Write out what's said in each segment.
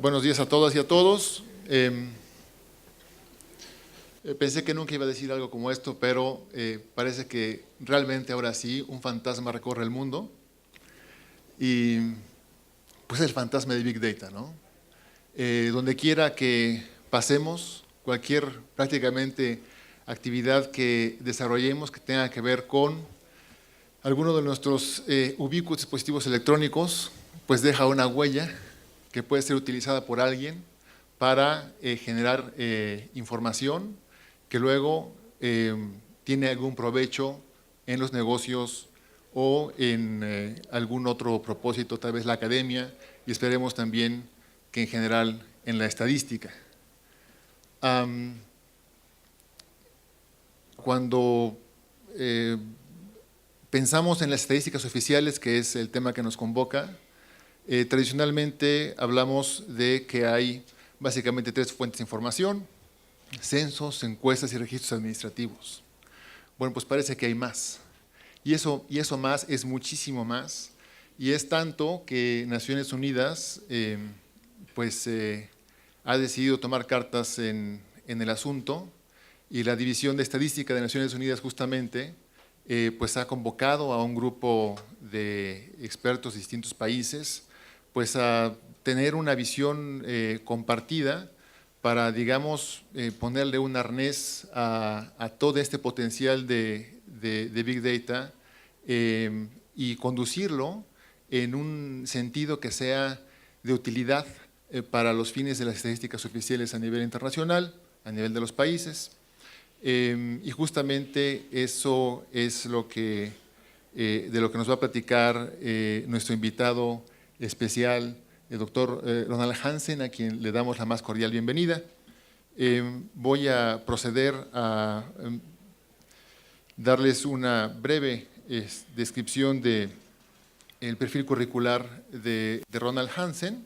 Buenos días a todas y a todos. Pensé que nunca iba a decir algo como esto, pero parece que realmente ahora sí un fantasma recorre el mundo y pues el fantasma de Big Data, ¿no? Donde quiera que pasemos, cualquier prácticamente actividad que desarrollemos que tenga que ver con alguno de nuestros ubicuos dispositivos electrónicos, pues deja una huella que puede ser utilizada por alguien para generar información que luego tiene algún provecho en los negocios o en algún otro propósito, tal vez la academia, y esperemos también que en general en la estadística. Cuando pensamos en las estadísticas oficiales, que es el tema que nos convoca, tradicionalmente hablamos de que hay básicamente tres fuentes de información: censos, encuestas y registros administrativos. Bueno, pues parece que hay más. Y eso más es muchísimo más. Y es tanto que Naciones Unidas ha decidido tomar cartas en el asunto, y la División de Estadística de Naciones Unidas justamente pues ha convocado a un grupo de expertos de distintos países pues a tener una visión compartida para, digamos, ponerle un arnés a todo este potencial de Big Data y conducirlo en un sentido que sea de utilidad para los fines de las estadísticas oficiales a nivel internacional, a nivel de los países. Y justamente eso es de lo que nos va a platicar nuestro invitado especial, el doctor Ronald Hansen, a quien le damos la más cordial bienvenida. Voy a proceder a darles una breve descripción del perfil curricular de Ronald Hansen.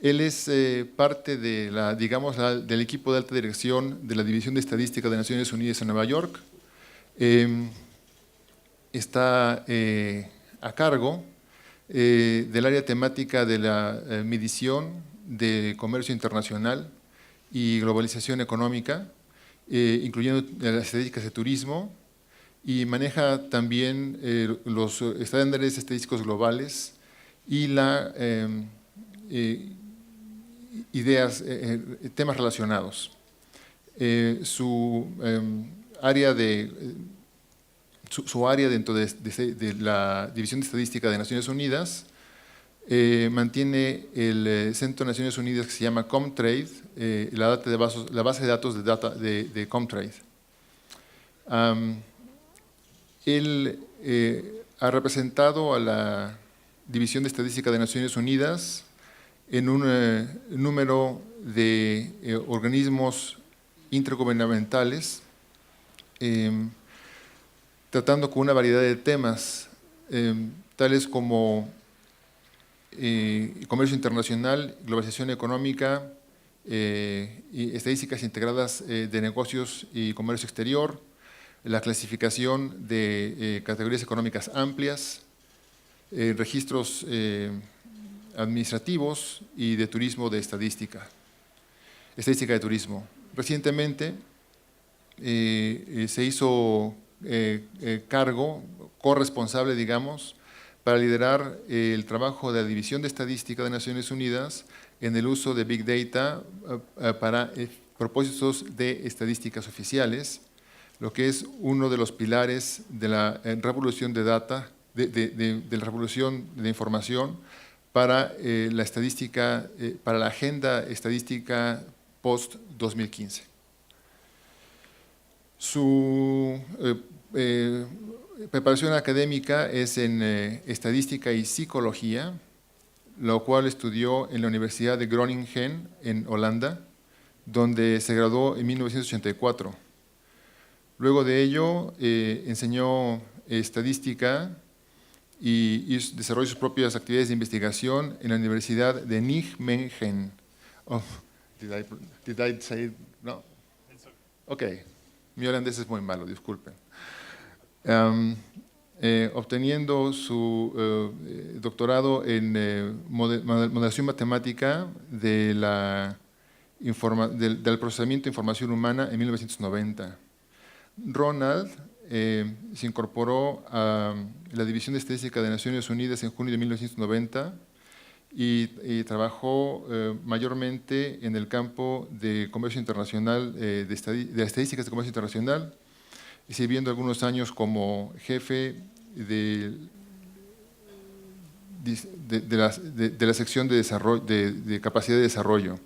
Él es parte de del equipo de alta dirección de la División de Estadística de Naciones Unidas en Nueva York. Está a cargo del área temática de la medición de comercio internacional y globalización económica, incluyendo las estadísticas de turismo, y maneja también los estándares estadísticos globales y temas relacionados. Su área dentro de la División de Estadística de Naciones Unidas mantiene el Centro de Naciones Unidas que se llama Comtrade, la base de datos de Comtrade. Él ha representado a la División de Estadística de Naciones Unidas en un número de organismos intergubernamentales, tratando con una variedad de temas, tales como comercio internacional, globalización económica, y estadísticas integradas de negocios y comercio exterior, la clasificación de categorías económicas amplias, registros administrativos y de turismo de estadística de turismo. Recientemente se hizo corresponsable, digamos, para liderar el trabajo de la División de Estadística de Naciones Unidas en el uso de Big Data para propósitos de estadísticas oficiales, lo que es uno de los pilares de la revolución de data, de la revolución de información para la estadística, para la agenda estadística post-2015. Su preparación académica es en estadística y psicología, lo cual estudió en la Universidad de Groningen en Holanda, donde se graduó en 1984. Luego de ello enseñó estadística y desarrolló sus propias actividades de investigación en la Universidad de Nijmegen. Oh, did I say it? No? Ok, mi holandés es muy malo, disculpen. obteniendo su doctorado en modelación matemática del procesamiento de información humana en 1990. Ronald se incorporó a la División de Estadística de Naciones Unidas en junio de 1990 y trabajó mayormente en el campo de comercio internacional, de estadísticas de comercio internacional, sirviendo algunos años como jefe de la sección de, de capacidad de desarrollo.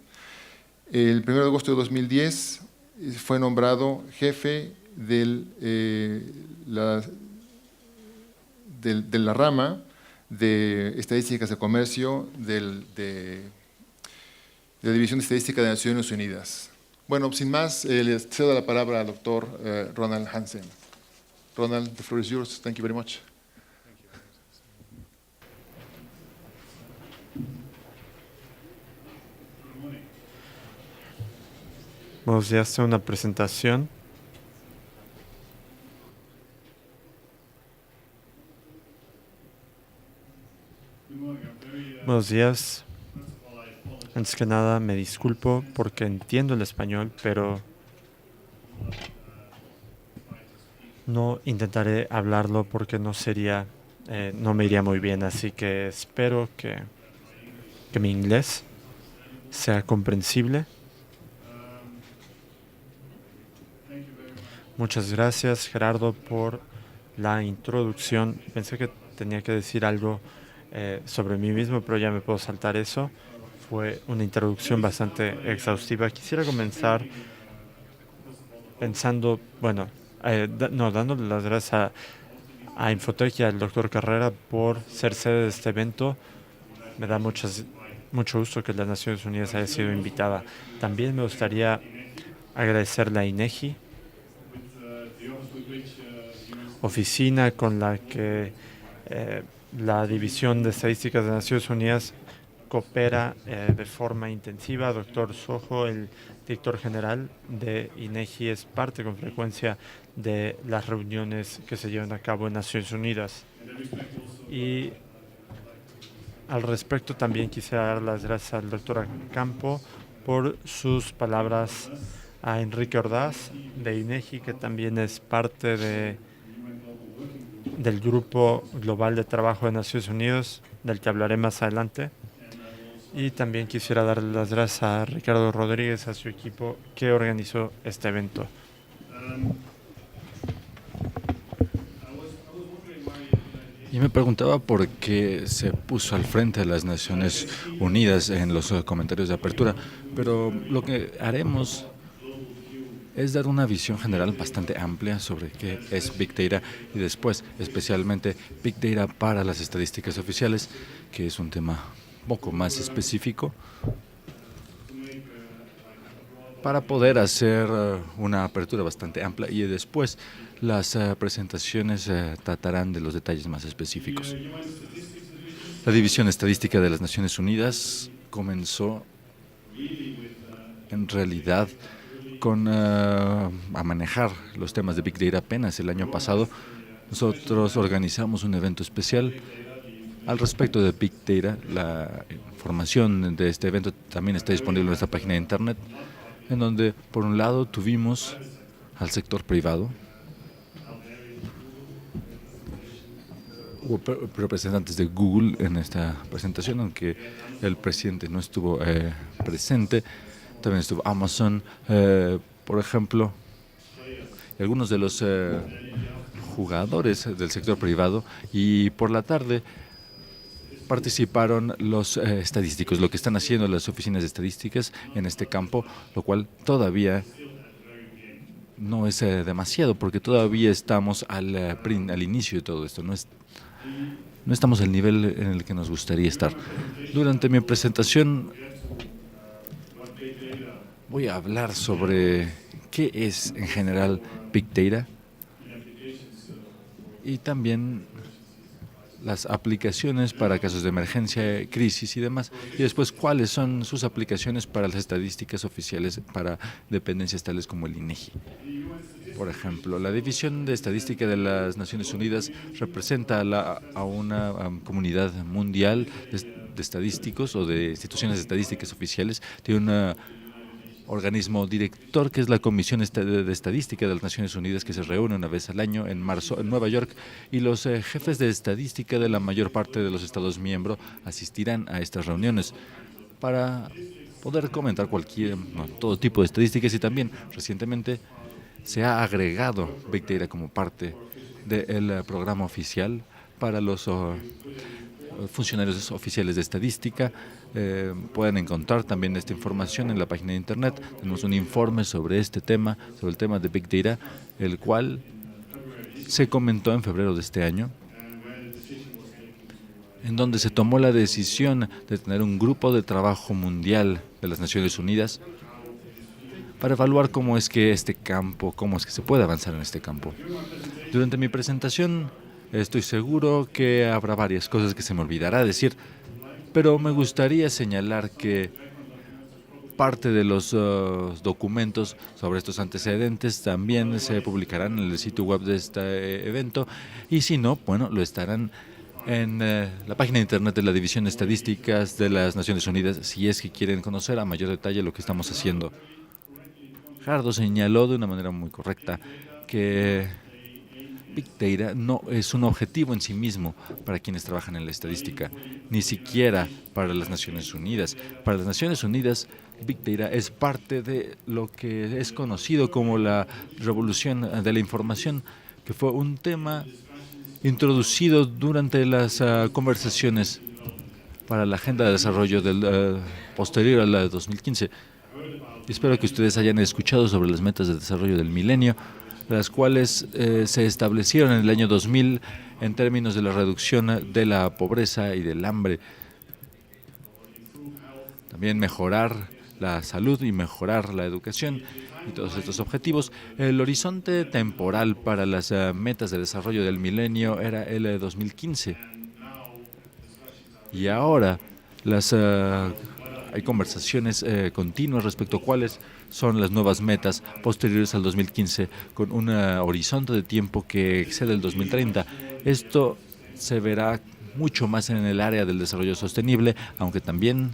El 1 de agosto de 2010 fue nombrado jefe de la rama de estadísticas de comercio de la División de Estadística de Naciones Unidas. Bueno, sin más, le cedo la palabra al doctor Ronald Hansen. Ronald, the floor is yours. Thank you very much. Buenos días, tengo una presentación. Buenos días. Antes que nada, me disculpo porque entiendo el español, pero no intentaré hablarlo porque no me iría muy bien, así que espero que mi inglés sea comprensible. Muchas gracias, Gerardo, por la introducción. Pensé que tenía que decir algo sobre mí mismo, pero ya me puedo saltar eso. Fue una introducción bastante exhaustiva. Quisiera comenzar pensando, dándole las gracias a Infotech y al doctor Carrera por ser sede de este evento. Me da mucho gusto que las Naciones Unidas haya sido invitada. También me gustaría agradecerle a INEGI, oficina con la que la División de Estadísticas de Naciones Unidas coopera de forma intensiva. Doctor Sojo, el director general de INEGI, es parte con frecuencia de las reuniones que se llevan a cabo en Naciones Unidas. Y al respecto también quisiera dar las gracias al doctor Campo por sus palabras, a Enrique Ordaz de INEGI, que también es parte del Grupo Global de Trabajo de Naciones Unidas, del que hablaré más adelante. Y también quisiera darle las gracias a Ricardo Rodríguez, a su equipo que organizó este evento. Y me preguntaba por qué se puso al frente de las Naciones Unidas en los comentarios de apertura, pero lo que haremos es dar una visión general bastante amplia sobre qué es Big Data y después, especialmente, Big Data para las estadísticas oficiales, que es un tema un poco más específico, para poder hacer una apertura bastante amplia y después las presentaciones tratarán de los detalles más específicos. La División Estadística de las Naciones Unidas comenzó en realidad a manejar los temas de Big Data apenas el año pasado. Nosotros organizamos un evento especial al respecto de Big Data. La información de este evento también está disponible en nuestra página de internet, en donde por un lado tuvimos al sector privado, hubo representantes de Google en esta presentación, aunque el presidente no estuvo presente. También estuvo Amazon, por ejemplo, y algunos de los jugadores del sector privado. Y por la tarde participaron los estadísticos, lo que están haciendo las oficinas de estadísticas en este campo, lo cual todavía no es demasiado, porque todavía estamos al inicio de todo esto. No estamos al nivel en el que nos gustaría estar. Durante mi presentación voy a hablar sobre qué es en general Big Data y también las aplicaciones para casos de emergencia, crisis y demás, y después cuáles son sus aplicaciones para las estadísticas oficiales para dependencias tales como el INEGI. Por ejemplo, la División de Estadística de las Naciones Unidas representa a una comunidad mundial de estadísticos o de instituciones estadísticas oficiales. Tiene un organismo director que es la Comisión de Estadística de las Naciones Unidas, que se reúne una vez al año en marzo en Nueva York, y los jefes de estadística de la mayor parte de los Estados miembros asistirán a estas reuniones para poder comentar todo tipo de estadísticas, y también recientemente se ha agregado Big Data como parte del programa oficial para los funcionarios oficiales de estadística. Pueden encontrar también esta información en la página de internet. Tenemos un informe sobre este tema, sobre el tema de Big Data, el cual se comentó en febrero de este año, en donde se tomó la decisión de tener un grupo de trabajo mundial de las Naciones Unidas para evaluar cómo es que se puede avanzar en este campo. Durante mi presentación estoy seguro que habrá varias cosas que se me olvidará decir, pero me gustaría señalar que parte de los documentos sobre estos antecedentes también se publicarán en el sitio web de este evento, y si no, bueno, lo estarán en la página de internet de la División de Estadísticas de las Naciones Unidas, si es que quieren conocer a mayor detalle lo que estamos haciendo. Gerardo señaló de una manera muy correcta que Big Data no es un objetivo en sí mismo para quienes trabajan en la estadística, ni siquiera para las Naciones Unidas. Para las Naciones Unidas, Big Data es parte de lo que es conocido como la revolución de la información, que fue un tema introducido durante las conversaciones para la Agenda de Desarrollo posterior a la de 2015. Espero que ustedes hayan escuchado sobre las metas de desarrollo del milenio, las cuales se establecieron en el año 2000 en términos de la reducción de la pobreza y del hambre. También mejorar la salud y mejorar la educación y todos estos objetivos. El horizonte temporal para las metas de desarrollo del milenio era el 2015. Y ahora hay conversaciones continuas respecto a cuáles son las nuevas metas posteriores al 2015, con un horizonte de tiempo que excede el 2030. Esto se verá mucho más en el área del desarrollo sostenible, aunque también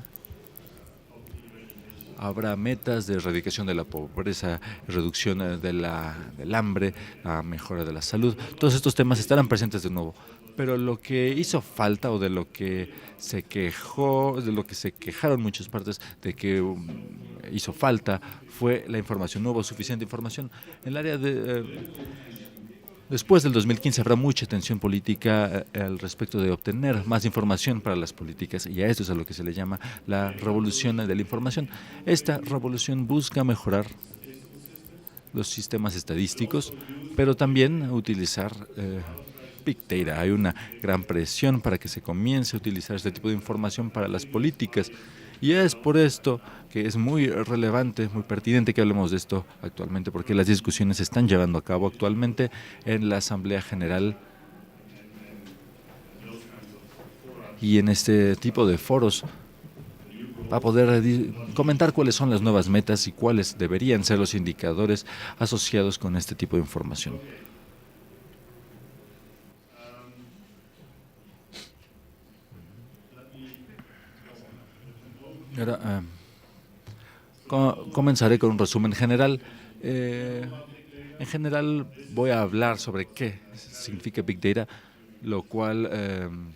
habrá metas de erradicación de la pobreza, reducción del hambre, la mejora de la salud. Todos estos temas estarán presentes de nuevo. Pero lo que hizo falta, o de lo que se quejaron muchas partes de que hizo falta, fue la información. No hubo suficiente información. En el área después del 2015 habrá mucha tensión política al respecto de obtener más información para las políticas, y a esto es a lo que se le llama la revolución de la información. Esta revolución busca mejorar los sistemas estadísticos, pero también utilizar Big Data. Hay una gran presión para que se comience a utilizar este tipo de información para las políticas, y es por esto que es muy relevante, muy pertinente que hablemos de esto actualmente, porque las discusiones se están llevando a cabo actualmente en la Asamblea General y en este tipo de foros, para poder comentar cuáles son las nuevas metas y cuáles deberían ser los indicadores asociados con este tipo de información. Ahora, comenzaré con un resumen general. En general voy a hablar sobre qué significa Big Data, lo cual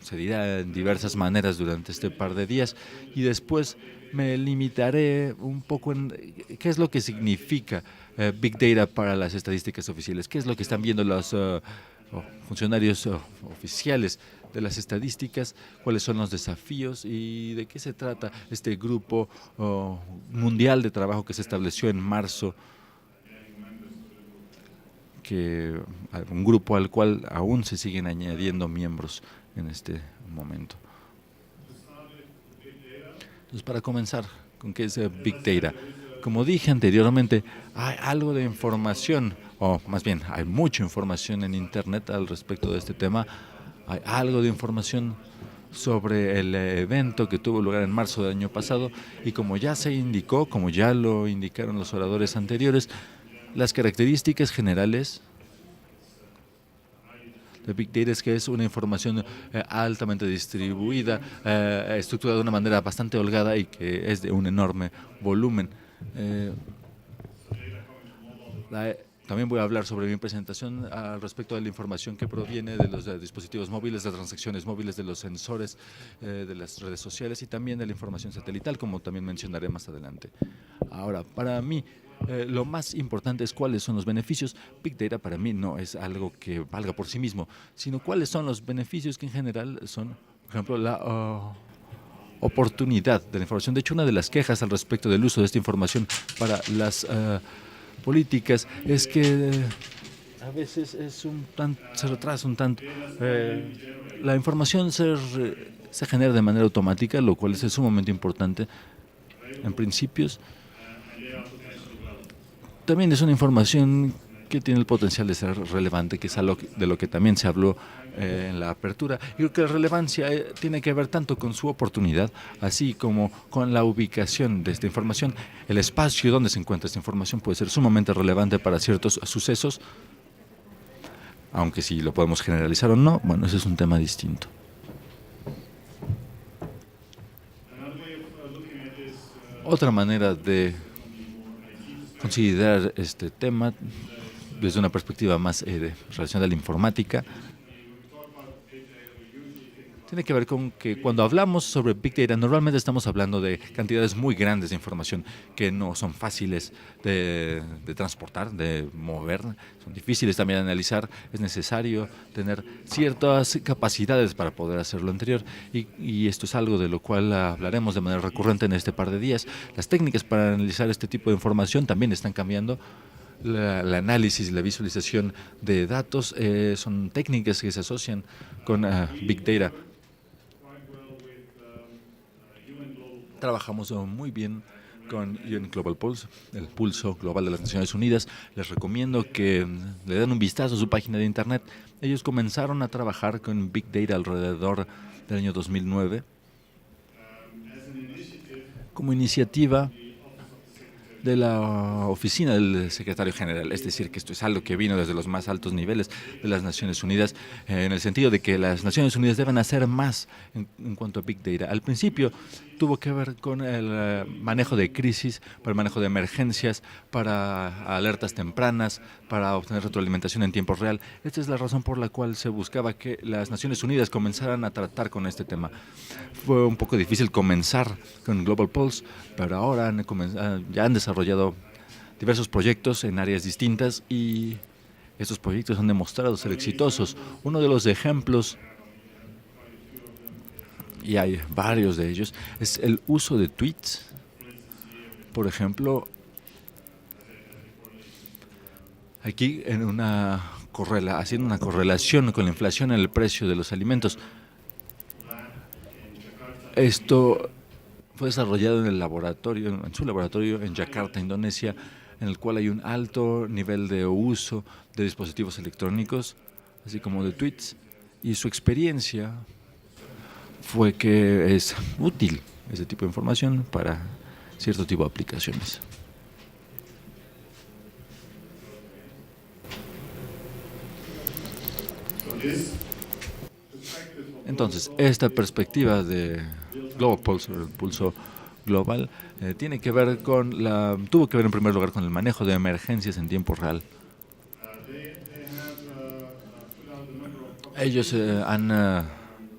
se dirá en diversas maneras durante este par de días, y después me limitaré un poco en qué es lo que significa Big Data para las estadísticas oficiales, qué es lo que están viendo los funcionarios oficiales de las estadísticas, cuáles son los desafíos y de qué se trata este grupo mundial de trabajo que se estableció en marzo, un grupo al cual aún se siguen añadiendo miembros en este momento. Entonces, para comenzar, ¿con qué es Big Data? Como dije anteriormente, hay algo de información, o más bien hay mucha información en Internet al respecto de este tema. Hay algo de información sobre el evento que tuvo lugar en marzo del año pasado, y como ya se indicó, como ya lo indicaron los oradores anteriores, Las características generales de Big Data es que es una información altamente distribuida, estructurada de una manera bastante holgada y que es de un enorme volumen. También voy a hablar sobre mi presentación al respecto de la información que proviene de los dispositivos móviles, de transacciones móviles, de los sensores, de las redes sociales y también de la información satelital, como también mencionaré más adelante. Ahora, para mí, lo más importante es cuáles son los beneficios. Big Data para mí no es algo que valga por sí mismo, sino cuáles son los beneficios que en general son, por ejemplo, la oportunidad de la información. De hecho, una de las quejas al respecto del uso de esta información para las políticas es que a veces se retrasa un tanto. La información se genera de manera automática, lo cual es sumamente importante en principios. También es una información que tiene el potencial de ser relevante, que es algo de lo que también se habló en la apertura. Y creo que la relevancia tiene que ver tanto con su oportunidad, así como con la ubicación de esta información. El espacio donde se encuentra esta información puede ser sumamente relevante para ciertos sucesos, aunque si lo podemos generalizar o no, bueno, ese es un tema distinto. Otra manera de considerar este tema desde una perspectiva más relacionada a la informática tiene que ver con que cuando hablamos sobre Big Data normalmente estamos hablando de cantidades muy grandes de información que no son fáciles de transportar, de mover, son difíciles también de analizar, es necesario tener ciertas capacidades para poder hacer lo anterior y esto es algo de lo cual hablaremos de manera recurrente en este par de días. Las técnicas para analizar este tipo de información también están cambiando. El análisis y la visualización de datos son técnicas que se asocian con Big Data. Trabajamos muy bien con UN Global Pulse, el pulso global de las Naciones Unidas. Les recomiendo que le den un vistazo a su página de internet. Ellos comenzaron a trabajar con Big Data alrededor del año 2009 como iniciativa de la oficina del secretario general, es decir, que esto es algo que vino desde los más altos niveles de las Naciones Unidas, en el sentido de que las Naciones Unidas deben hacer más en cuanto a Big Data. Al principio tuvo que ver con el manejo de crisis, para el manejo de emergencias, para alertas tempranas, para obtener retroalimentación en tiempo real. Esta es la razón por la cual se buscaba que las Naciones Unidas comenzaran a tratar con este tema. Fue un poco difícil comenzar con Global Pulse, pero ahora ya han desarrollado diversos proyectos en áreas distintas y estos proyectos han demostrado ser exitosos. Uno de los ejemplos, y hay varios de ellos, es el uso de tweets. Por ejemplo, aquí haciendo una correlación con la inflación en el precio de los alimentos. Esto fue desarrollado en su laboratorio en Yakarta, Indonesia, en el cual hay un alto nivel de uso de dispositivos electrónicos, así como de tweets, y su experiencia fue que es útil ese tipo de información para cierto tipo de aplicaciones. Entonces, esta perspectiva de Global Pulse, el pulso global, tuvo que ver en primer lugar con el manejo de emergencias en tiempo real. Ellos han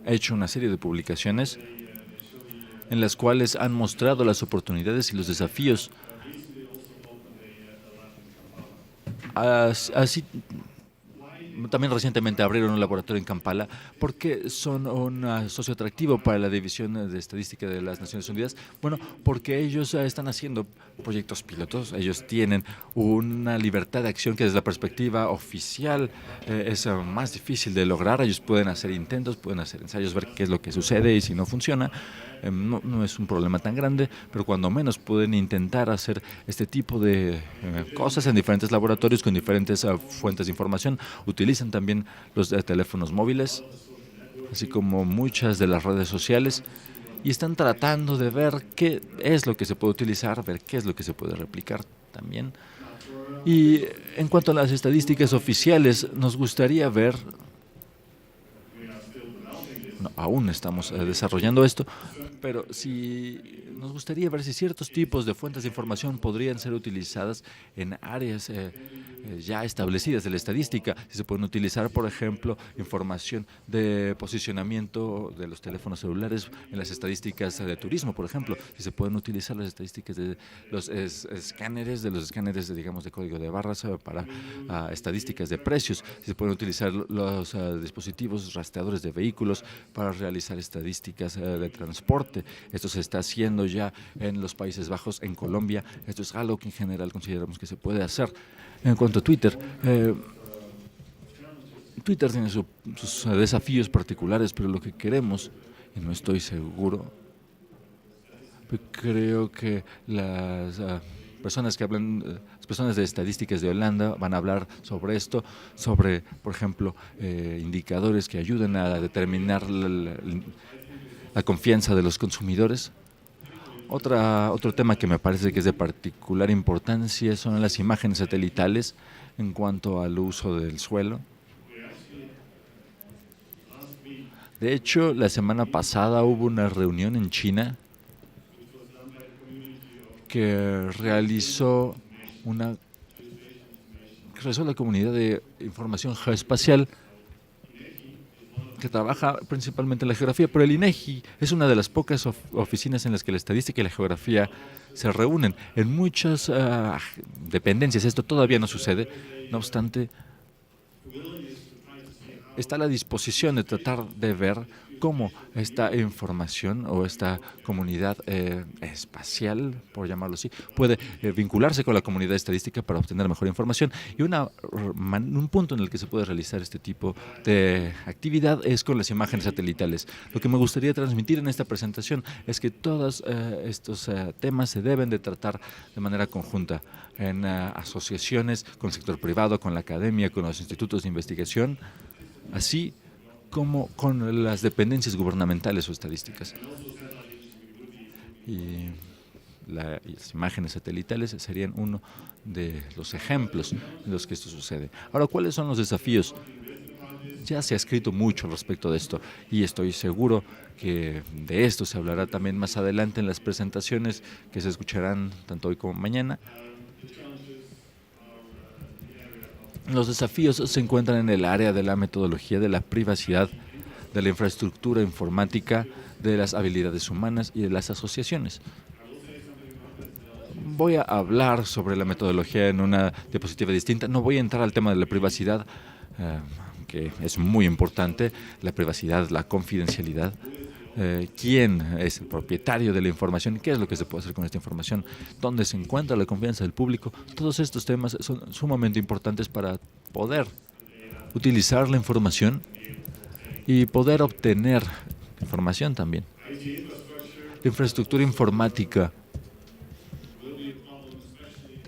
hecho una serie de publicaciones en las cuales han mostrado las oportunidades y los desafíos. Así, también recientemente abrieron un laboratorio en Kampala porque son un socio atractivo para la División de Estadística de las Naciones Unidas. Bueno, porque ellos están haciendo proyectos pilotos, ellos tienen una libertad de acción que desde la perspectiva oficial es más difícil de lograr. Ellos pueden hacer intentos, pueden hacer ensayos, ver qué es lo que sucede y si no funciona. No es un problema tan grande, pero cuando menos pueden intentar hacer este tipo de cosas en diferentes laboratorios con diferentes fuentes de información. Utilizan también los teléfonos móviles, así como muchas de las redes sociales, y están tratando de ver qué es lo que se puede utilizar, ver qué es lo que se puede replicar también. Y en cuanto a las estadísticas oficiales, nos gustaría ver, no, aún estamos desarrollando esto, pero si nos gustaría ver si ciertos tipos de fuentes de información podrían ser utilizadas en áreas ya establecidas de la estadística. Si se pueden utilizar, por ejemplo, información de posicionamiento de los teléfonos celulares en las estadísticas de turismo, por ejemplo. Si se pueden utilizar las estadísticas de los escáneres, digamos, de código de barras para estadísticas de precios. Si se pueden utilizar los dispositivos rastreadores de vehículos para realizar estadísticas de transporte. Esto se está haciendo ya en los Países Bajos, en Colombia. Esto es algo que en general consideramos que se puede hacer. En cuanto a Twitter, Twitter tiene sus desafíos particulares, pero lo que queremos, y no estoy seguro, creo que las personas que hablan, las personas de estadísticas de Holanda van a hablar sobre esto, sobre, por ejemplo, indicadores que ayuden a determinar la confianza de los consumidores. Otro tema que me parece que es de particular importancia son las imágenes satelitales en cuanto al uso del suelo. De hecho, la semana pasada hubo una reunión en China que realizó la comunidad de información geoespacial que trabaja principalmente en la geografía, pero el INEGI es una de las pocas oficinas en las que la estadística y la geografía se reúnen. En muchas dependencias esto todavía no sucede, no obstante, está a la disposición de tratar de ver cómo esta información o esta comunidad espacial, por llamarlo así, puede vincularse con la comunidad estadística para obtener mejor información. Y un punto en el que se puede realizar este tipo de actividad es con las imágenes satelitales. Lo que me gustaría transmitir en esta presentación es que todos estos temas se deben de tratar de manera conjunta en asociaciones con el sector privado, con la academia, con los institutos de investigación, así como con las dependencias gubernamentales o estadísticas. Y las imágenes satelitales serían uno de los ejemplos en los que esto sucede. Ahora, ¿cuáles son los desafíos? Ya se ha escrito mucho al respecto de esto y estoy seguro que de esto se hablará también más adelante en las presentaciones que se escucharán tanto hoy como mañana. Los desafíos se encuentran en el área de la metodología, de la privacidad, de la infraestructura informática, de las habilidades humanas y de las asociaciones. Voy a hablar sobre la metodología en una diapositiva distinta. No voy a entrar al tema de la privacidad, que es muy importante, la privacidad, la confidencialidad. ¿Quién es el propietario de la información? ¿Qué es lo que se puede hacer con esta información? ¿Dónde se encuentra la confianza del público? Todos estos temas son sumamente importantes para poder utilizar la información y poder obtener información también. La infraestructura informática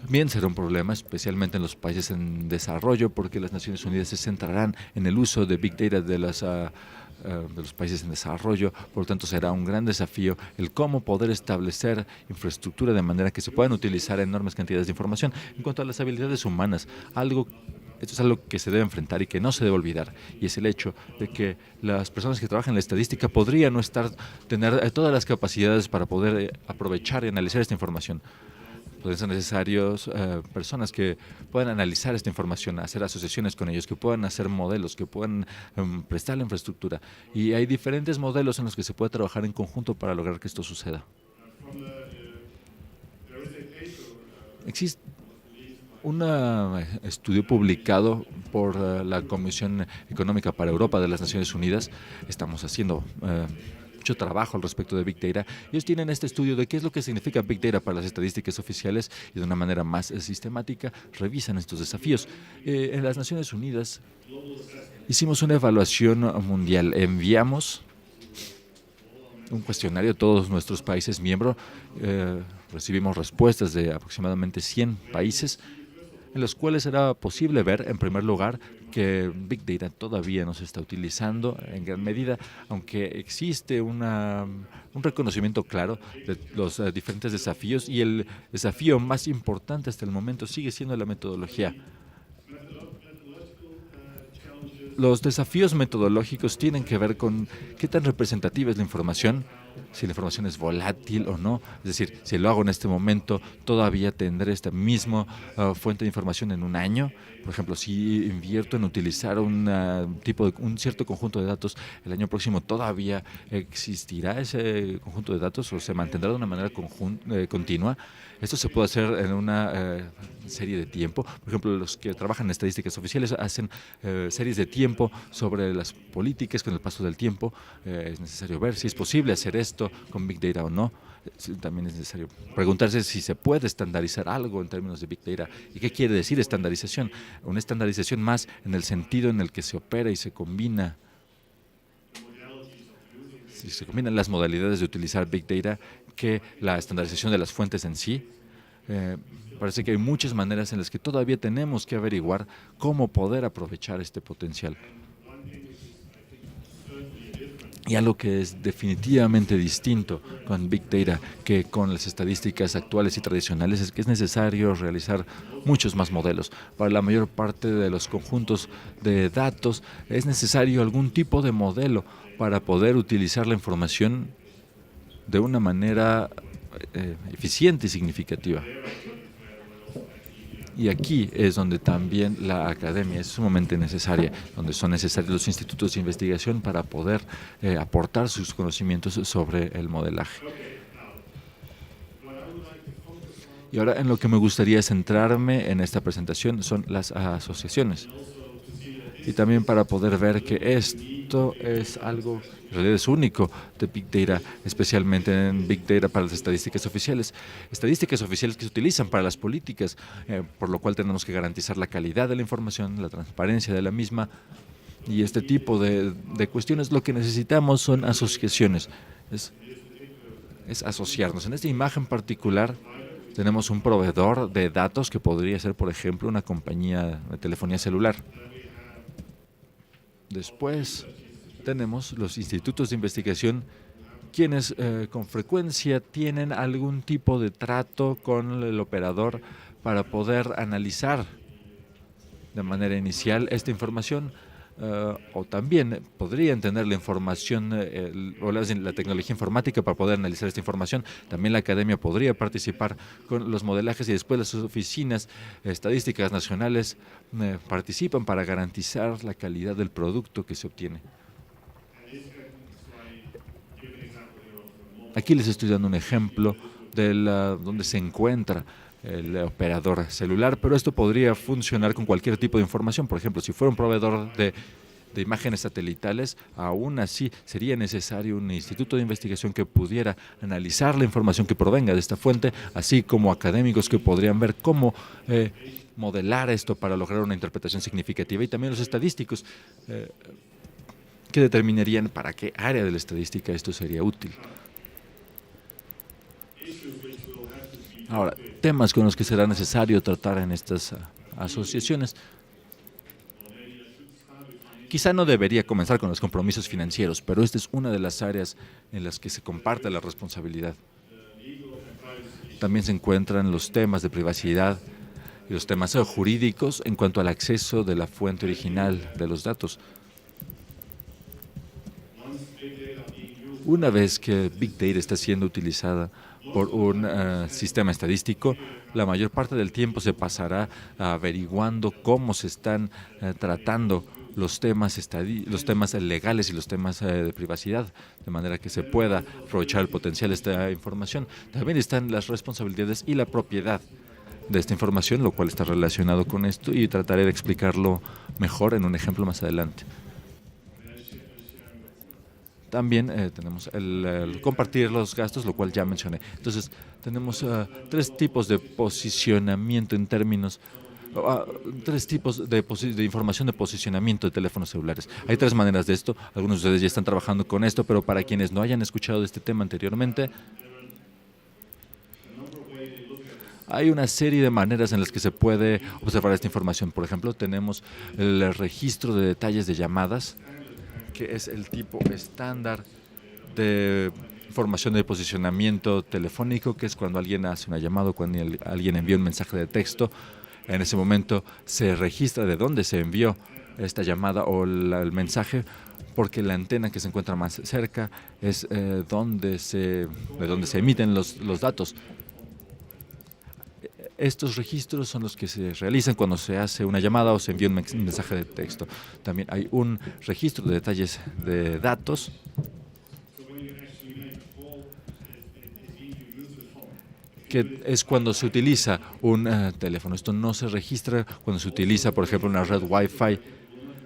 también será un problema, especialmente en los países en desarrollo, porque las Naciones Unidas se centrarán en el uso de Big Data de los países en desarrollo. Por lo tanto, será un gran desafío el cómo poder establecer infraestructura de manera que se puedan utilizar enormes cantidades de información. En cuanto a las habilidades humanas, esto es algo que se debe enfrentar y que no se debe olvidar, y es el hecho de que las personas que trabajan en la estadística podrían no tener todas las capacidades para poder aprovechar y analizar esta información. Pueden ser necesarios personas que puedan analizar esta información, hacer asociaciones con ellos, que puedan hacer modelos, que puedan prestar la infraestructura. Y hay diferentes modelos en los que se puede trabajar en conjunto para lograr que esto suceda. Existe un estudio publicado por la Comisión Económica para Europa de las Naciones Unidas. Estamos haciendo mucho trabajo al respecto de Big Data. Ellos tienen este estudio de qué es lo que significa Big Data para las estadísticas oficiales y de una manera más sistemática revisan estos desafíos. En las Naciones Unidas hicimos una evaluación mundial. Enviamos un cuestionario a todos nuestros países miembros. Recibimos respuestas de aproximadamente 100 países. en los cuales era posible ver, en primer lugar, que Big Data todavía no se está utilizando en gran medida, aunque existe un reconocimiento claro de los diferentes desafíos, y el desafío más importante hasta el momento sigue siendo la metodología. Los desafíos metodológicos tienen que ver con qué tan representativa es la información, si la información es volátil o no. Es decir, si lo hago en este momento, todavía tendré esta misma fuente de información en un año. Por ejemplo, si invierto en utilizar un cierto conjunto de datos, el año próximo todavía existirá ese conjunto de datos o se mantendrá de una manera continua. Esto se puede hacer en una serie de tiempo. Por ejemplo, los que trabajan en estadísticas oficiales hacen series de tiempo sobre las políticas con el paso del tiempo. Es necesario ver si es posible hacer esto con Big Data o no. También es necesario preguntarse si se puede estandarizar algo en términos de Big Data. ¿Y qué quiere decir estandarización? Una estandarización más en el sentido en el que se opera y se combina. Si se combinan las modalidades de utilizar Big Data que la estandarización de las fuentes en sí. Parece que hay muchas maneras en las que todavía tenemos que averiguar cómo poder aprovechar este potencial. Y algo que es definitivamente distinto con Big Data que con las estadísticas actuales y tradicionales es que es necesario realizar muchos más modelos. Para la mayor parte de los conjuntos de datos es necesario algún tipo de modelo para poder utilizar la información de una manera eficiente y significativa. Y aquí es donde también la academia es sumamente necesaria, donde son necesarios los institutos de investigación para poder aportar sus conocimientos sobre el modelaje. Y ahora en lo que me gustaría centrarme en esta presentación son las asociaciones. Y también para poder ver que esto es algo, en realidad es único de Big Data, especialmente en Big Data para las estadísticas oficiales. Estadísticas oficiales que se utilizan para las políticas, por lo cual tenemos que garantizar la calidad de la información, la transparencia de la misma. Y este tipo de cuestiones, lo que necesitamos son asociaciones, es asociarnos. En esta imagen particular tenemos un proveedor de datos que podría ser, por ejemplo, una compañía de telefonía celular. Después tenemos los institutos de investigación, quienes con frecuencia tienen algún tipo de trato con el operador para poder analizar de manera inicial esta información, o también podrían tener la información o la tecnología informática para poder analizar esta información. También la academia podría participar con los modelajes y después las oficinas estadísticas nacionales participan para garantizar la calidad del producto que se obtiene. Aquí les estoy dando un ejemplo de donde se encuentra el operador celular, pero esto podría funcionar con cualquier tipo de información. Por ejemplo, si fuera un proveedor de imágenes satelitales, aún así sería necesario un instituto de investigación que pudiera analizar la información que provenga de esta fuente, así como académicos que podrían ver cómo modelar esto para lograr una interpretación significativa, y también los estadísticos que determinarían para qué área de la estadística esto sería útil. Ahora, temas con los que será necesario tratar en estas asociaciones. Quizá no debería comenzar con los compromisos financieros, pero esta es una de las áreas en las que se comparte la responsabilidad. También se encuentran los temas de privacidad y los temas jurídicos en cuanto al acceso de la fuente original de los datos. Una vez que Big Data está siendo utilizada por un sistema estadístico, la mayor parte del tiempo se pasará averiguando cómo se están tratando los temas legales y los temas de privacidad, de manera que se pueda aprovechar el potencial de esta información. También están las responsabilidades y la propiedad de esta información, lo cual está relacionado con esto, y trataré de explicarlo mejor en un ejemplo más adelante. También tenemos el compartir los gastos, lo cual ya mencioné. Entonces, tenemos tres tipos de posicionamiento en términos, tres tipos de información de posicionamiento de teléfonos celulares. Hay tres maneras de esto. Algunos de ustedes ya están trabajando con esto, pero para quienes no hayan escuchado de este tema anteriormente, Hay una serie de maneras en las que se puede observar esta información. Por ejemplo, tenemos el registro de detalles de llamadas, que es el tipo estándar de información de posicionamiento telefónico, que es cuando alguien hace una llamada o cuando alguien envía un mensaje de texto. En ese momento se registra de dónde se envió esta llamada o el mensaje, porque la antena que se encuentra más cerca es de donde se emiten los datos. Estos registros son los que se realizan cuando se hace una llamada o se envía un mensaje de texto. También hay un registro de detalles de datos, que es cuando se utiliza un teléfono. Esto no se registra cuando se utiliza, por ejemplo, una red Wi-Fi.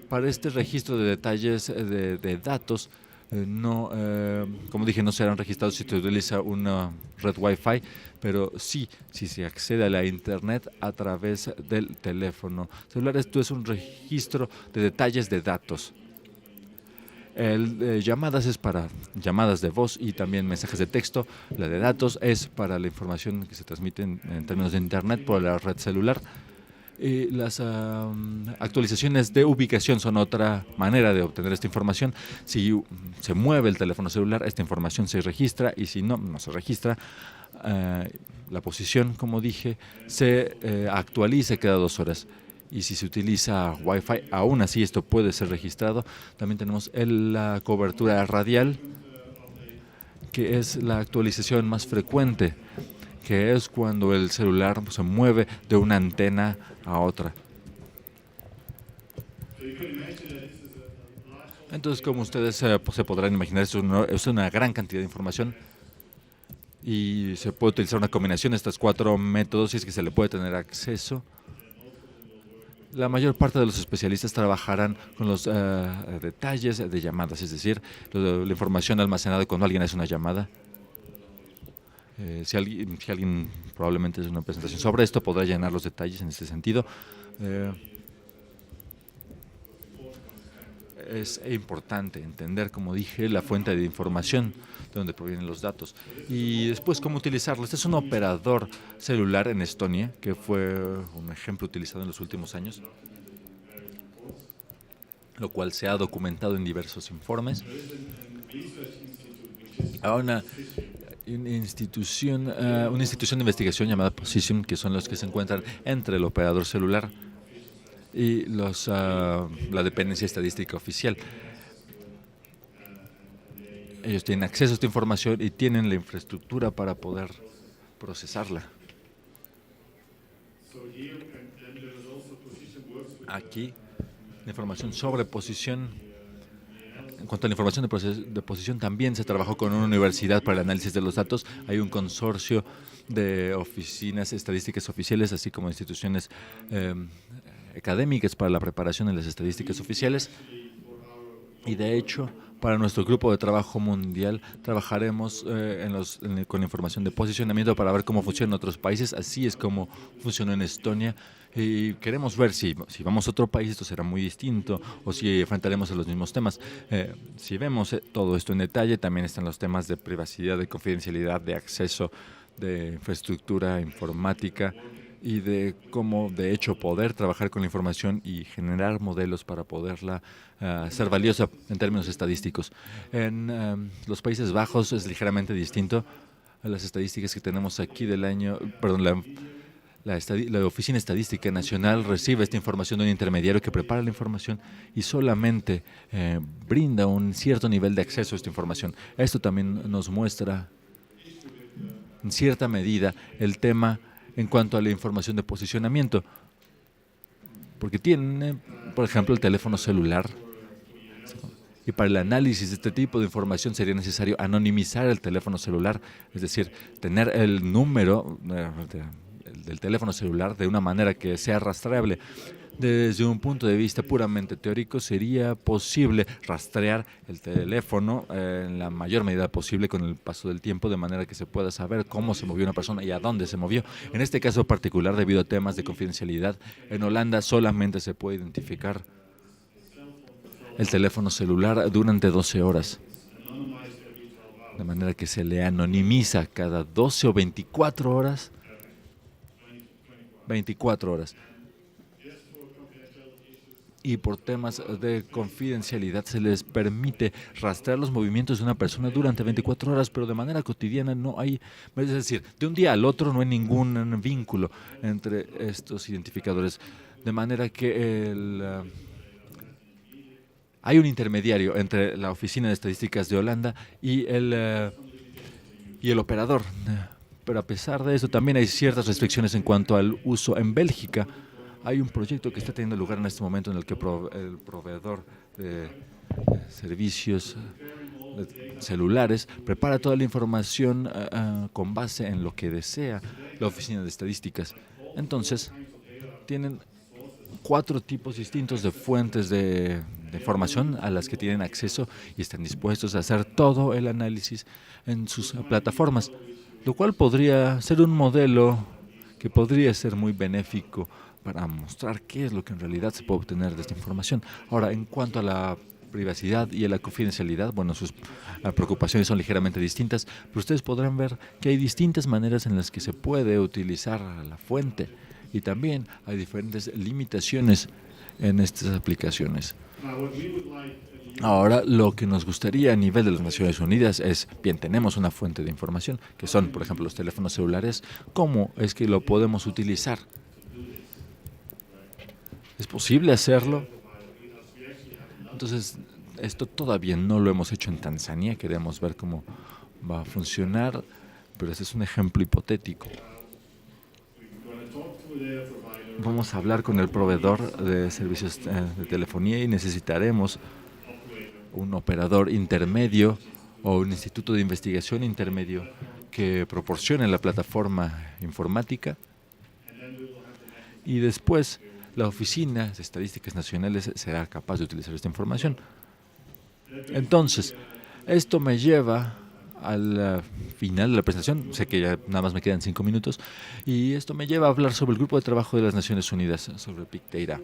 Para este registro de detalles de datos, como dije, no serán registrados si se utiliza una red Wi-Fi, pero sí, si se accede a la Internet a través del teléfono celular. Esto es un registro de detalles de datos. Llamadas es para llamadas de voz y también mensajes de texto. La de datos es para la información que se transmite en términos de Internet por la red celular. Y las actualizaciones de ubicación son otra manera de obtener esta información. Si se mueve el teléfono celular, esta información se registra, y si no se registra, la posición, como dije, se actualiza cada 2 horas. Y si se utiliza Wi-Fi, aún así esto puede ser registrado. También tenemos la cobertura radial, que es la actualización más frecuente, que es cuando el celular se mueve de una antena a otra. Entonces, como ustedes se podrán imaginar, es una gran cantidad de información y se puede utilizar una combinación de estos 4 métodos si es que se le puede tener acceso. La mayor parte de los especialistas trabajarán con los detalles de llamadas, es decir, la información almacenada cuando alguien hace una llamada. Si alguien probablemente hace una presentación sobre esto, podrá llenar los detalles en este sentido. Es importante entender, como dije, la fuente de información de donde provienen los datos y después cómo utilizarlo. Este es un operador celular en Estonia, que fue un ejemplo utilizado en los últimos años, lo cual se ha documentado en diversos informes. Una institución de investigación llamada Position, que son los que se encuentran entre el operador celular y la dependencia estadística oficial. Ellos tienen acceso a esta información y tienen la infraestructura para poder procesarla. Aquí, la información sobre posición. En cuanto a la información de posición, también se trabajó con una universidad para el análisis de los datos. Hay un consorcio de oficinas estadísticas oficiales, así como instituciones académicas para la preparación de las estadísticas oficiales. Y de hecho, para nuestro grupo de trabajo mundial, trabajaremos con información de posicionamiento para ver cómo funciona en otros países. Así es como funcionó en Estonia. Y queremos ver si vamos a otro país, esto será muy distinto, o si enfrentaremos a los mismos temas. Si vemos todo esto en detalle, también están los temas de privacidad, de confidencialidad, de acceso, de infraestructura informática y de cómo, de hecho, poder trabajar con la información y generar modelos para poderla ser valiosa en términos estadísticos. En los Países Bajos es ligeramente distinto. Las estadísticas que tenemos aquí del año, la Oficina Estadística Nacional recibe esta información de un intermediario que prepara la información y solamente brinda un cierto nivel de acceso a esta información. Esto también nos muestra, en cierta medida, el tema en cuanto a la información de posicionamiento, porque tiene, por ejemplo, el teléfono celular, y para el análisis de este tipo de información sería necesario anonimizar el teléfono celular, es decir, tener el número del teléfono celular de una manera que sea rastreable. Desde un punto de vista puramente teórico, sería posible rastrear el teléfono en la mayor medida posible con el paso del tiempo, de manera que se pueda saber cómo se movió una persona y a dónde se movió. En este caso particular, debido a temas de confidencialidad, en Holanda solamente se puede identificar el teléfono celular durante 12 horas. De manera que se le anonimiza cada 12 o 24 horas 24 horas. Y por temas de confidencialidad se les permite rastrear los movimientos de una persona durante 24 horas, pero de manera cotidiana no hay, es decir, de un día al otro no hay ningún vínculo entre estos identificadores, de manera que hay un intermediario entre la Oficina de Estadísticas de Holanda y el operador. Pero a pesar de eso, también hay ciertas restricciones en cuanto al uso en Bélgica. Hay un proyecto que está teniendo lugar en este momento en el que el proveedor de servicios celulares prepara toda la información con base en lo que desea la Oficina de Estadísticas. Entonces, tienen 4 tipos distintos de fuentes de información a las que tienen acceso y están dispuestos a hacer todo el análisis en sus plataformas, lo cual podría ser un modelo que podría ser muy benéfico para mostrar qué es lo que en realidad se puede obtener de esta información. Ahora, en cuanto a la privacidad y a la confidencialidad, bueno, sus preocupaciones son ligeramente distintas, pero ustedes podrán ver que hay distintas maneras en las que se puede utilizar la fuente y también hay diferentes limitaciones en estas aplicaciones. Ahora, lo que nos gustaría a nivel de las Naciones Unidas es, bien, tenemos una fuente de información, que son, por ejemplo, los teléfonos celulares, ¿cómo es que lo podemos utilizar? ¿Es posible hacerlo? Entonces, esto todavía no lo hemos hecho en Tanzania, queremos ver cómo va a funcionar, pero ese es un ejemplo hipotético. Vamos a hablar con el proveedor de servicios de telefonía y necesitaremos un operador intermedio o un instituto de investigación intermedio que proporcione la plataforma informática y después la Oficina de Estadísticas Nacionales será capaz de utilizar esta información. Entonces, esto me lleva al final de la presentación, sé que ya nada más me quedan 5 minutos, y esto me lleva a hablar sobre el Grupo de Trabajo de las Naciones Unidas sobre Big Data.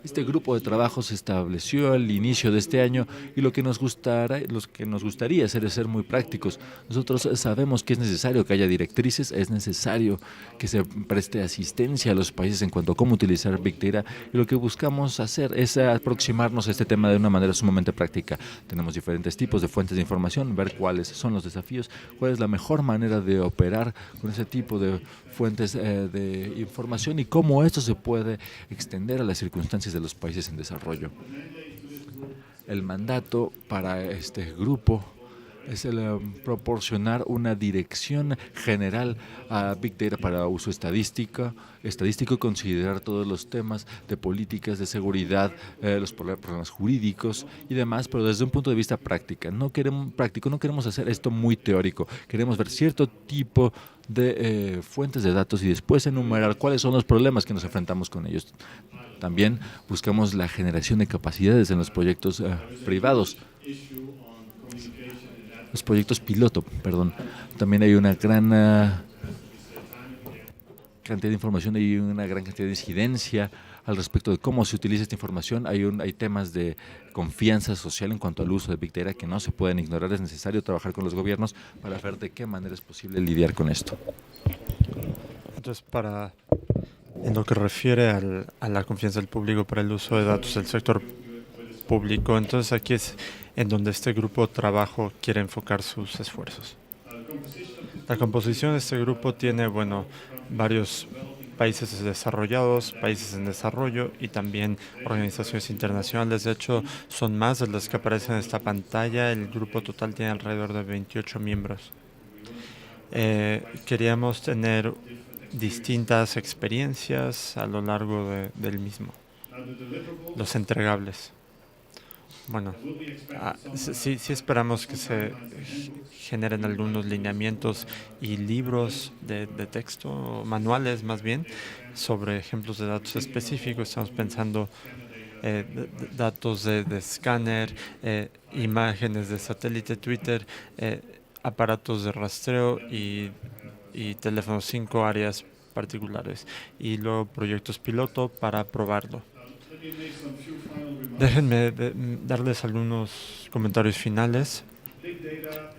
Este grupo de trabajo se estableció al inicio de este año y lo que nos gustaría hacer es ser muy prácticos. Nosotros sabemos que es necesario que haya directrices, es necesario que se preste asistencia a los países en cuanto a cómo utilizar Big Data y lo que buscamos hacer es aproximarnos a este tema de una manera sumamente práctica. Tenemos diferentes tipos de fuentes de información, ver cuáles son los desafíos, cuál es la mejor manera de operar con ese tipo de fuentes de información y cómo esto se puede extender a las circunstancias de los países en desarrollo. El mandato para este grupo es el proporcionar una dirección general a Big Data para uso estadístico, considerar todos los temas de políticas de seguridad, los problemas jurídicos y demás, pero desde un punto de vista práctico. No queremos hacer esto muy teórico, queremos ver cierto tipo de fuentes de datos y después enumerar cuáles son los problemas que nos enfrentamos con ellos. También buscamos la generación de capacidades en los proyectos privados. Los proyectos piloto, perdón. También hay una gran cantidad de información y una gran cantidad de incidencia al respecto de cómo se utiliza esta información. Hay temas de confianza social en cuanto al uso de Big Data que no se pueden ignorar. Es necesario trabajar con los gobiernos para ver de qué manera es posible lidiar con esto. Entonces, en lo que refiere a la confianza del público para el uso de datos del sector público, entonces aquí es en donde este grupo de trabajo quiere enfocar sus esfuerzos. La composición de este grupo tiene, varios países desarrollados, países en desarrollo y también organizaciones internacionales. De hecho, son más de las que aparecen en esta pantalla. El grupo total tiene alrededor de 28 miembros. Queríamos tener distintas experiencias a lo largo del mismo. Los entregables. Sí esperamos que se generen algunos lineamientos y libros de texto, manuales más bien, sobre ejemplos de datos específicos. Estamos pensando datos de escáner, imágenes de satélite, Twitter, aparatos de rastreo y teléfonos 5 áreas particulares. Y luego proyectos piloto para probarlo. Déjenme darles algunos comentarios finales.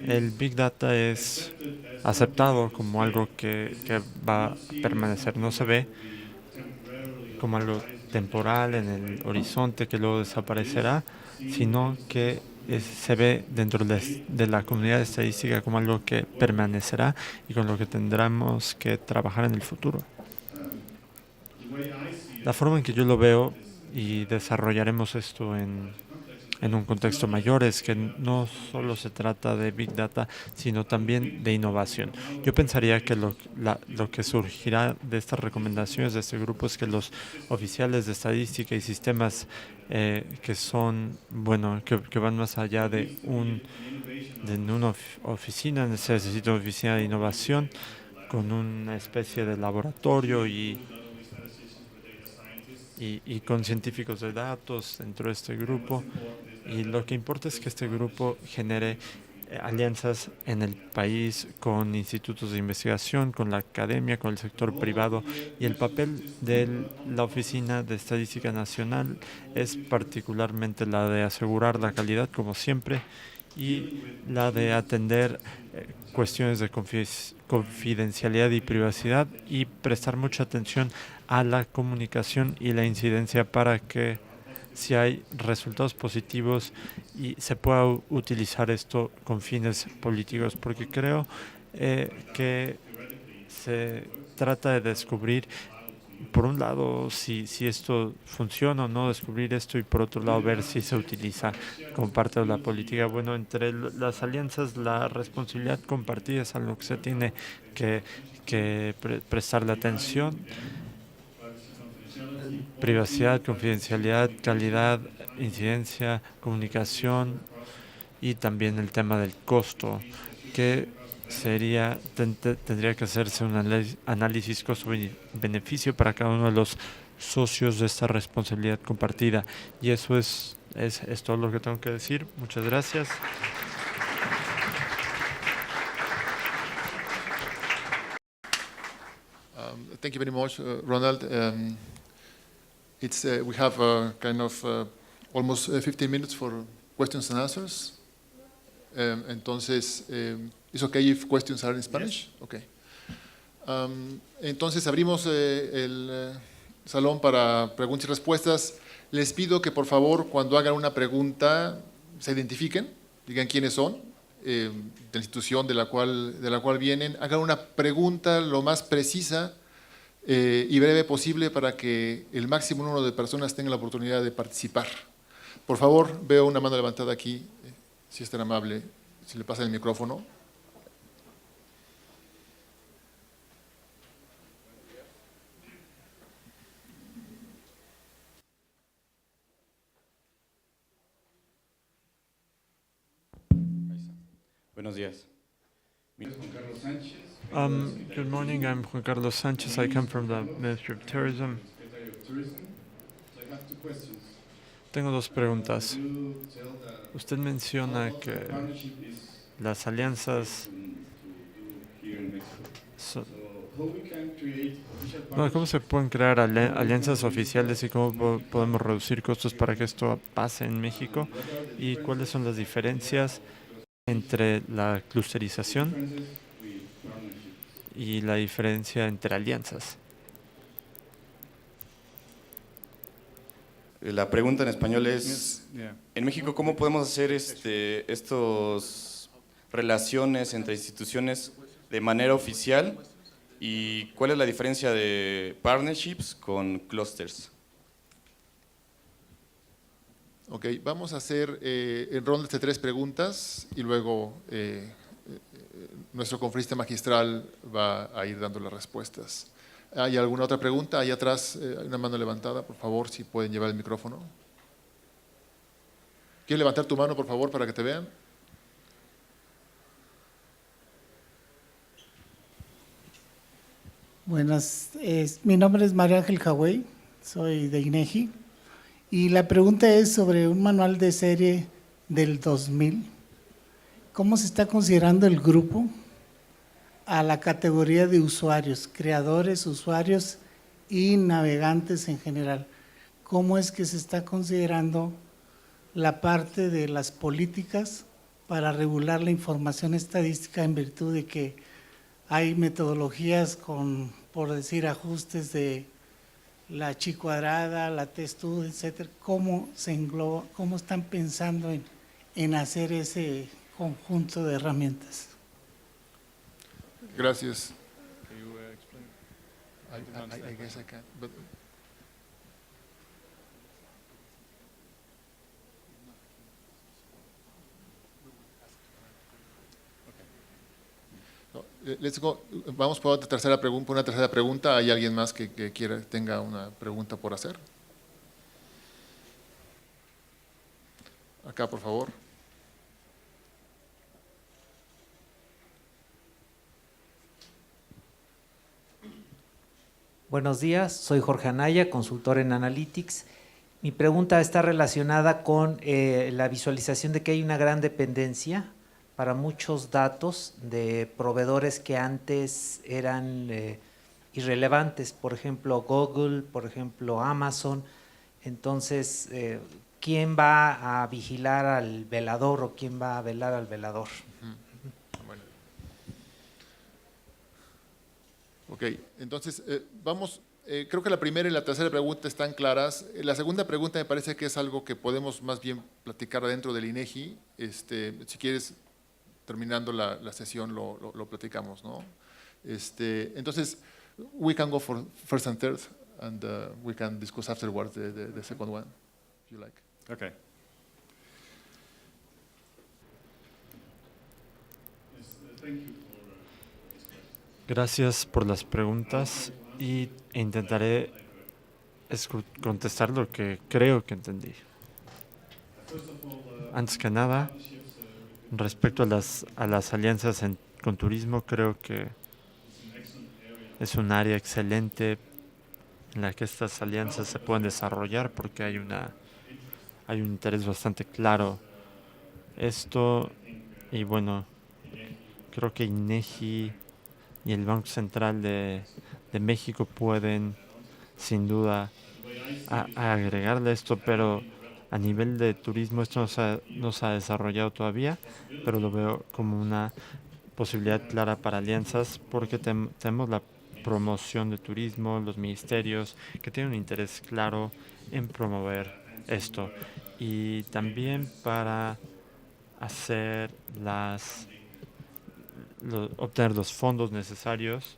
El Big Data es aceptado como algo que va a permanecer, no se ve como algo temporal en el horizonte que luego desaparecerá, sino que se ve dentro de la comunidad estadística como algo que permanecerá y con lo que tendremos que trabajar en el futuro. La forma en que yo lo veo, y desarrollaremos esto en un contexto mayor, es que no solo se trata de Big Data, sino también de innovación. Yo pensaría que lo que surgirá de estas recomendaciones de este grupo es que los oficiales de estadística y sistemas que son, bueno, que van más allá de una oficina, se necesita una oficina de innovación con una especie de laboratorio y con científicos de datos dentro de este grupo. Y lo que importa es que este grupo genere alianzas en el país con institutos de investigación, con la academia, con el sector privado, y el papel de la Oficina de Estadística Nacional es particularmente la de asegurar la calidad, como siempre, y la de atender cuestiones de confidencialidad y privacidad y prestar mucha atención a la comunicación y la incidencia para que si hay resultados positivos y se pueda utilizar esto con fines políticos, porque creo que se trata de descubrir, por un lado, si esto funciona o no, descubrir esto, y por otro lado, ver si se utiliza como parte de la política. Bueno, entre las alianzas, la responsabilidad compartida es a lo que se tiene que prestarle atención. Privacidad, confidencialidad, calidad, incidencia, comunicación y también el tema del costo, que tendría que hacerse un análisis costo-beneficio para cada uno de los socios de esta responsabilidad compartida. Y eso es todo lo que tengo que decir. Muchas gracias. Thank you very much, Ronald. We have kind of almost 15 minutes for questions and answers. Entonces, ¿is okay if questions are in Spanish? Yes. Okay. Entonces, abrimos el salón para preguntas y respuestas. Les pido que, por favor, cuando hagan una pregunta, se identifiquen, digan quiénes son, de la institución de la cual vienen, hagan una pregunta lo más precisa y breve posible para que el máximo número de personas tenga la oportunidad de participar. Por favor, veo una mano levantada aquí, si es tan amable, si le pasa el micrófono. Buenos días. Good morning, I'm Juan Carlos Sanchez. I come from the Ministry of Tourism. Tengo dos preguntas. Usted menciona que las alianzas ¿cómo se pueden crear alianzas oficiales y cómo podemos reducir costos para que esto pase en México? ¿Y cuáles son las diferencias entre la clusterización y la diferencia entre alianzas? La pregunta en español es, en México, ¿cómo podemos hacer estos relaciones entre instituciones de manera oficial? ¿Y cuál es la diferencia de partnerships con clusters? Ok, vamos a hacer en rondas de 3 preguntas y luego nuestro conferencista magistral va a ir dando las respuestas. ¿Hay alguna otra pregunta? Ahí atrás hay una mano levantada, por favor, si pueden llevar el micrófono. ¿Quieres levantar tu mano, por favor, para que te vean? Buenas, mi nombre es María Ángel Jawey, soy de INEGI, y la pregunta es sobre un manual de serie del 2000. ¿Cómo se está considerando el grupo a la categoría de usuarios, creadores, usuarios y navegantes en general? ¿Cómo es que se está considerando la parte de las políticas para regular la información estadística en virtud de que hay metodologías con, por decir, ajustes de la chi cuadrada, la t-stud, etcétera? ¿Cómo se engloba, cómo están pensando en hacer ese conjunto de herramientas? Gracias. I guess I can, but no, let's go. Vamos por otra tercera pregunta. Una tercera pregunta. ¿Hay alguien más que tenga una pregunta por hacer? Acá, por favor. Buenos días, soy Jorge Anaya, consultor en Analytics. Mi pregunta está relacionada con la visualización de que hay una gran dependencia para muchos datos de proveedores que antes eran irrelevantes, por ejemplo Google, por ejemplo Amazon. Entonces, ¿quién va a vigilar al velador o quién va a velar al velador? Bueno. Ok, entonces vamos, creo que la primera y la tercera pregunta están claras. La segunda pregunta me parece que es algo que podemos más bien platicar dentro del INEGI. Si quieres, terminando la sesión lo platicamos, ¿no? Entonces, we can go for first and third, and we can discuss afterwards the second one, if you like. Okay. Gracias por las preguntas y intentaré contestar lo que creo que entendí. Antes que nada, respecto a las alianzas con turismo, creo que es un área excelente en la que estas alianzas se pueden desarrollar porque hay un interés bastante claro. Y bueno, creo que INEGI y el Banco Central de México pueden sin duda agregarle esto, pero a nivel de turismo esto no se ha desarrollado todavía, pero lo veo como una posibilidad clara para alianzas porque tenemos la promoción de turismo, los ministerios que tienen un interés claro en promover esto y también para hacer obtener los fondos necesarios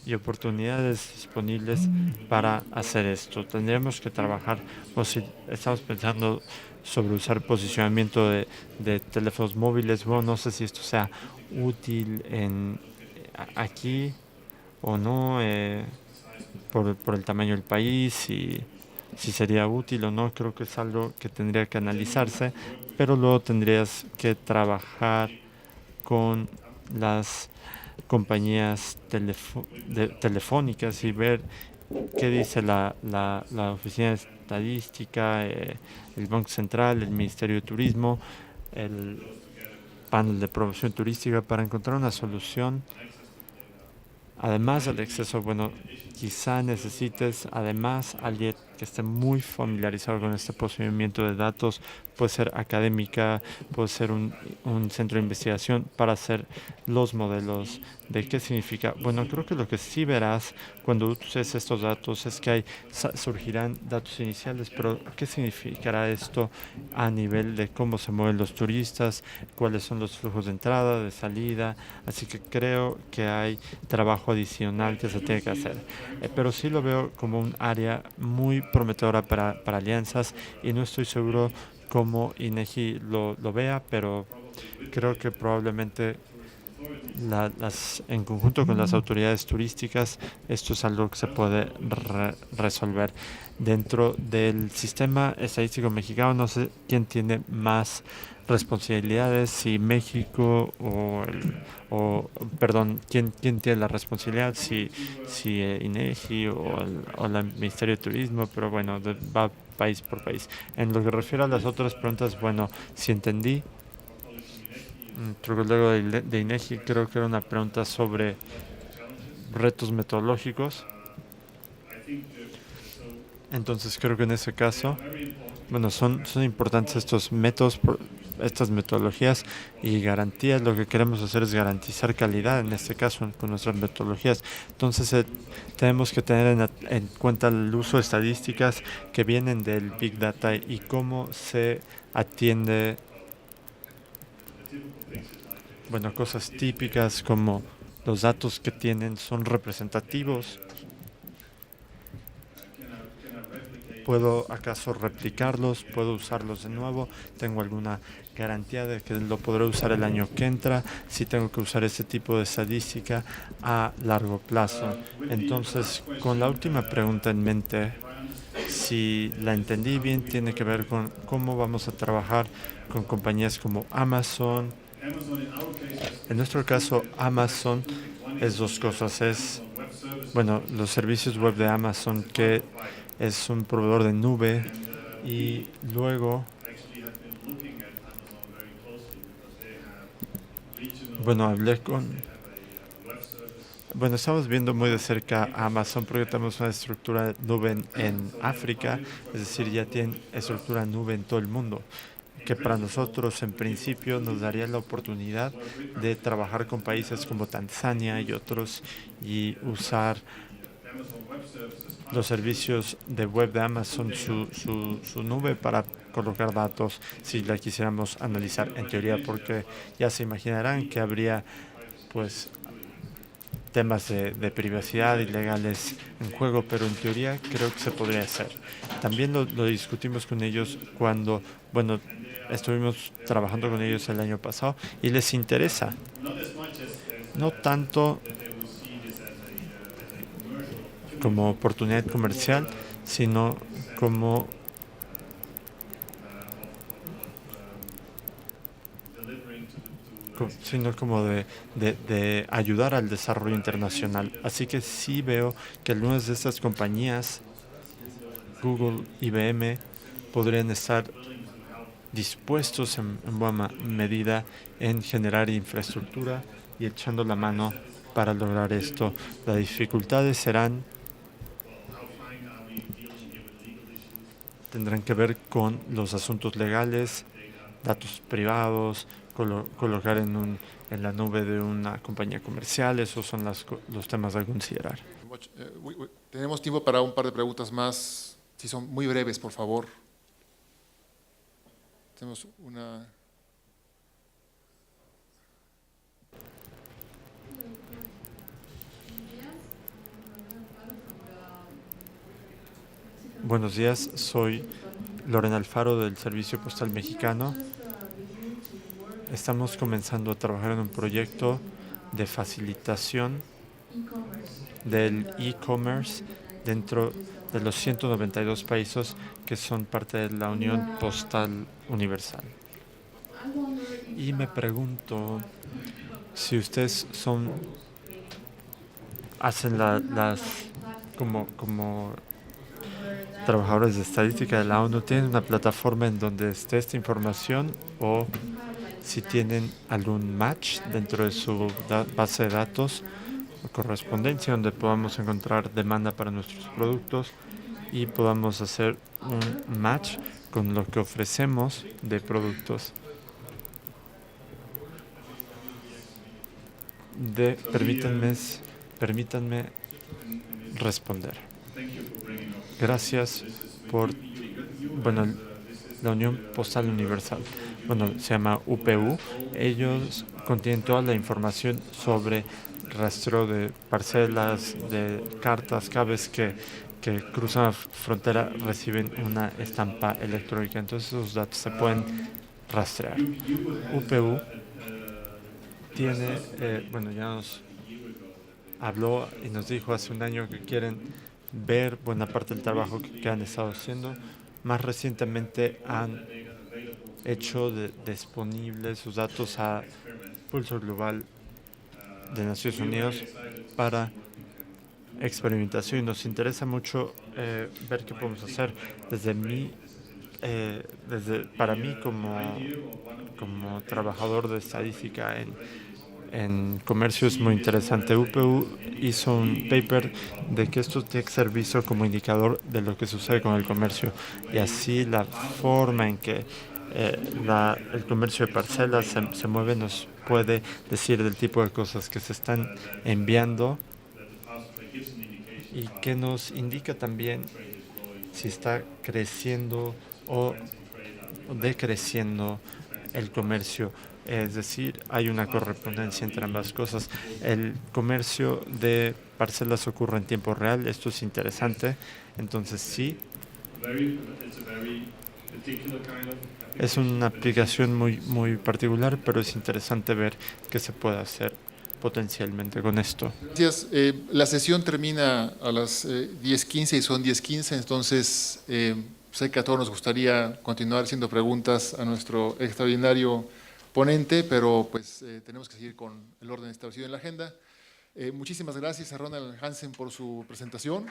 y oportunidades disponibles para hacer esto. Tendríamos que trabajar, estamos pensando sobre usar posicionamiento de teléfonos móviles. Bueno, no sé si esto sea útil aquí o no, por el tamaño del país, y si sería útil o no, creo que es algo que tendría que analizarse, pero luego tendrías que trabajar con las compañías telefónicas y ver qué dice la Oficina de Estadística, el Banco Central, el Ministerio de Turismo, el panel de promoción turística para encontrar una solución. Además del acceso, bueno, quizá necesites además alguien que esté muy familiarizado con este procedimiento de datos. Puede ser académica, puede ser un centro de investigación para hacer los modelos de qué significa. Bueno, creo que lo que sí verás cuando uses estos datos es que surgirán datos iniciales, pero ¿qué significará esto a nivel de cómo se mueven los turistas, cuáles son los flujos de entrada, de salida? Así que creo que hay trabajo adicional que se tiene que hacer. Pero sí lo veo como un área muy prometedora para alianzas y no estoy seguro cómo INEGI lo vea, pero creo que probablemente en conjunto con las autoridades turísticas esto es algo que se puede resolver. Dentro del sistema estadístico mexicano no sé quién tiene más responsabilidades, si México quién tiene la responsabilidad, si INEGI o el Ministerio de Turismo, pero bueno, va país por país. En lo que refiere a las otras preguntas, bueno, si entendí, luego de INEGI creo que era una pregunta sobre retos metodológicos. Entonces creo que en ese caso, bueno, son importantes estos métodos estas metodologías y garantías. Lo que queremos hacer es garantizar calidad, en este caso, con nuestras metodologías. Entonces, tenemos que tener en cuenta el uso de estadísticas que vienen del Big Data y cómo se atiende, bueno, cosas típicas como los datos que tienen son representativos. ¿Puedo acaso replicarlos? ¿Puedo usarlos de nuevo? ¿Tengo alguna garantía de que lo podré usar el año que entra? Si tengo que usar ese tipo de estadística a largo plazo. Entonces, con la última pregunta en mente, si la entendí bien, tiene que ver con cómo vamos a trabajar con compañías como Amazon. En nuestro caso, Amazon es dos cosas. Es, bueno, los servicios web de Amazon, que es un proveedor de nube, y luego, bueno, estamos viendo muy de cerca a Amazon porque tenemos una estructura nube en África, es decir, ya tienen estructura nube en todo el mundo, que para nosotros en principio nos daría la oportunidad de trabajar con países como Tanzania y otros y usar los servicios de web de Amazon, su nube para colocar datos si la quisiéramos analizar en teoría, porque ya se imaginarán que habría pues temas de privacidad y legales en juego, pero en teoría creo que se podría hacer. También lo discutimos con ellos cuando, bueno, estuvimos trabajando con ellos el año pasado y les interesa, no tanto como oportunidad comercial, sino como de ayudar al desarrollo internacional. Así que sí veo que algunas de estas compañías, Google, IBM, podrían estar dispuestos en buena medida en generar infraestructura y echando la mano para lograr esto. Las dificultades tendrán que ver con los asuntos legales, datos privados, colocar en la nube de una compañía comercial. Esos son los temas a considerar. Tenemos tiempo para un par de preguntas más, si son muy breves, por favor. Tenemos una... Buenos días, soy Lorena Alfaro del Servicio Postal Mexicano. Estamos comenzando a trabajar en un proyecto de facilitación del e-commerce dentro de los 192 países que son parte de la Unión Postal Universal. Y me pregunto si ustedes hacen como trabajadores de estadística de la ONU, ¿tienen una plataforma en donde esté esta información o si tienen algún match dentro de su base de datos o correspondencia donde podamos encontrar demanda para nuestros productos y podamos hacer un match con lo que ofrecemos de productos? Permítanme responder. Gracias por, la Unión Postal Universal, se llama UPU. Ellos contienen toda la información sobre rastreo de parcelas, de cartas. Cada vez que cruzan la frontera reciben una estampa electrónica, entonces esos datos se pueden rastrear. UPU tiene, ya nos habló y nos dijo hace un año que quieren ver buena parte del trabajo que han estado haciendo. Más recientemente han hecho disponibles sus datos a Pulso Global de Naciones Unidas para experimentación, y nos interesa mucho ver qué podemos hacer. Para mí como trabajador de estadística en comercio es muy interesante. UPU hizo un paper de que esto tiene que ser visto como indicador de lo que sucede con el comercio, y así la forma en que el comercio de parcelas se mueve, nos puede decir del tipo de cosas que se están enviando y que nos indica también si está creciendo o decreciendo el comercio. Es decir, hay una correspondencia entre ambas cosas. El comercio de parcelas ocurre en tiempo real, esto es interesante, entonces sí. Es una aplicación muy particular, pero es interesante ver qué se puede hacer potencialmente con esto. Gracias. La sesión termina a las 10:15 y son 10:15, entonces sé que a todos nos gustaría continuar haciendo preguntas a nuestro extraordinario ponente, pero pues tenemos que seguir con el orden establecido en la agenda. Muchísimas gracias a Ronald Hansen por su presentación.